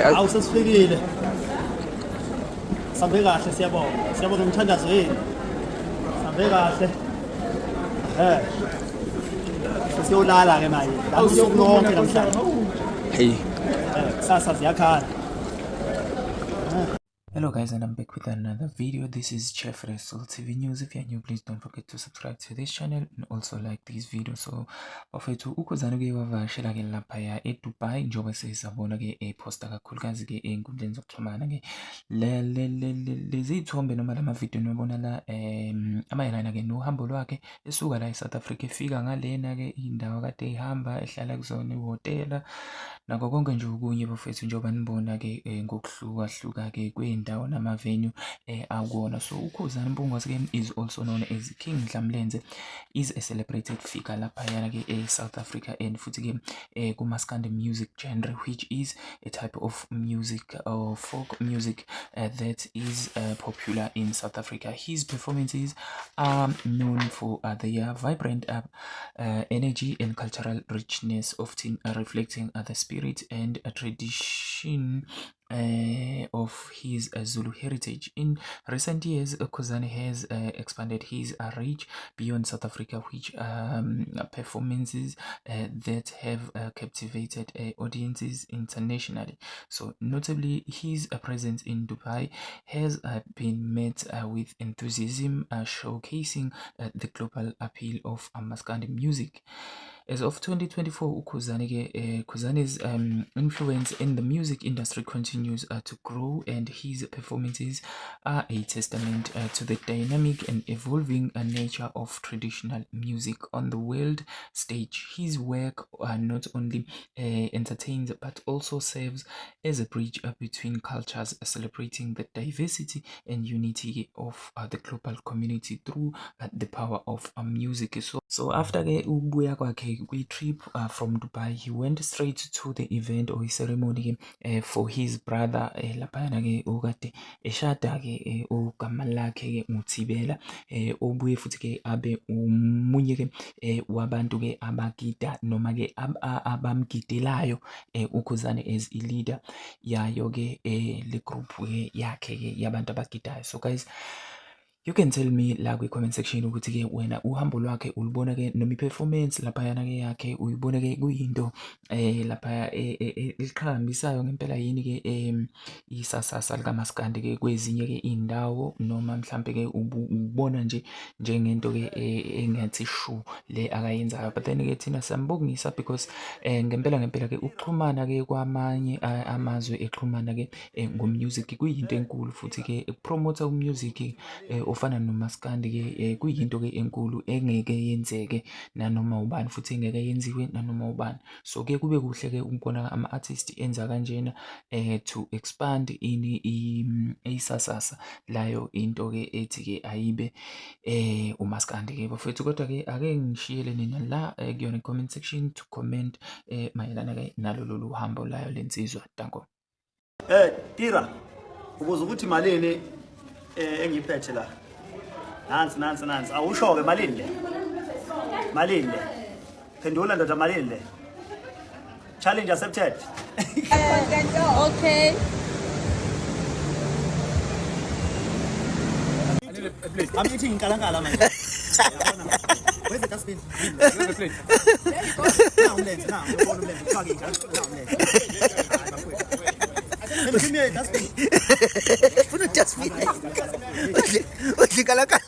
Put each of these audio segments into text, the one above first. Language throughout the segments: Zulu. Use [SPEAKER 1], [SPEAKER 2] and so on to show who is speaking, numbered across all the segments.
[SPEAKER 1] Hawu sesifikile. Sambe kahle siyabonga. Siyabonga umthandazo wenu. Sambe kahle. Sesiyolala ke manje. La usuku lonke namhlanje.
[SPEAKER 2] Hey.
[SPEAKER 1] Kusasa ziyakhala.
[SPEAKER 2] Hello guys, and I'm back with another video. This is Chef Wrestle TV News. If you're new, please don't forget to subscribe to this channel and also like this video. So bafethu ukhuzana ke wavashela ke lapha eDubai njengoba sesabona ke eposta kakhulukazi ke einkundleni zokuxhumana ke lezi ithombe noma lama video nobona la amayelana ke nohambo lwakhe esuka la eSouth Africa efika ngalena ke indawo kade ehamba ehlala kuzona ihotela nako konke nje okunye bafethu njengoba nibona ke ngokuhluka ke kwindawo nama venue akona. So ukhuzana Mpungose ke is also known as King Dlamlenze, is a celebrated figure lapha yana ke South Africa and futhi ke kumaskandi music genre, which is a type of music or folk music that is popular in South Africa. His performances are known for their vibrant energy and cultural richness, often reflecting the spirit and tradition of his Zulu heritage. In recent years, Khuzani has expanded his reach beyond South Africa, which performances that have captivated audiences internationally. So notably, his presence in Dubai has been met with enthusiasm, showcasing the global appeal of Maskandi music. As of 2024, Khuzani's influence in the music industry continues to grow, and his performances are a testament to the dynamic and evolving nature of traditional music on the world stage. His work not only entertains but also serves as a bridge between cultures, celebrating the diversity and unity of the global community through the power of music. So after ubuya kwakhe trip from Dubai, he went straight to the event or ceremony for his brother laphana ke okade eshada ke ugama lakhe uThibela obuye futhi ke abe umunye ke wabantu ke abagida noma ke abamgidelayo uKhuzani as a leader yayo ke le group yakhe ke yabantu abagidayo. So guys, you can tell me la kwi-comment section ukuthi ke wena uhambo lwakhe ulibona ke noma i-performance lapha yana ke yakhe uyibona ke kuyinto lapha eliqhakambisayo ngempela yini ke isasasa likaMaskandi ke kwezinye ke indawo, noma mhlambe ke ubona nje njengento ke engathi shu le akayenzayo. But then ke thina siyambongisa because ngempela ke ukuxhumana ke kwamanye amazwe exhumana ke ngomusic kuyinto enkulu, futhi ke ukupromote umusic ofana noMaskandi ke kuyinto ke enkulu engeke yenzeke nanoma ubani, futhi engeke yenziwe nanoma ubani. So ke kube kuhle ke ukubona ama-artist enza kanjena to expand isasasa layo into ke ethi ke ayibe uMaskandi ke bafethu. Kodwa ke ake ngishiyele nina la kuyona comment section to comment mayelana ke nalolu hambo layo lensizwa. Danko.
[SPEAKER 1] Tira, ubuza ukuthi malini engiphethe la. Nansi. Awusho ke malini le? Malini le? Phendula ndoda, malini le? Challenge accepted.
[SPEAKER 3] Okay.
[SPEAKER 1] I'm eating kalangala man. Where's the dustbin? Where's the plate? Now, give me a dustbin.
[SPEAKER 4] Put a dustbin. Kalangala.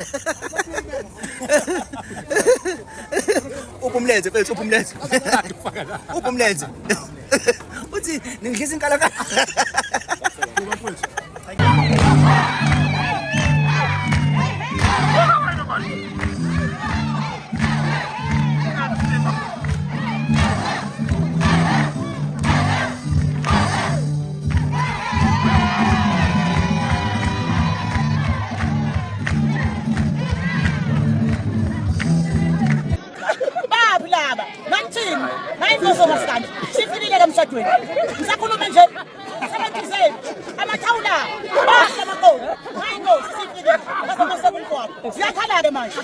[SPEAKER 4] Upumlenze mfethu, upumlenze. Upumlenze. Uthi ngidlisa inkalakala.
[SPEAKER 3] Maskandi sifikile la emshadweni, ngisakhuluma nje sabaqizeni amathawula bahla amakoni hayi no sifikile lapho masekulkwakho ziyakhala ke manje.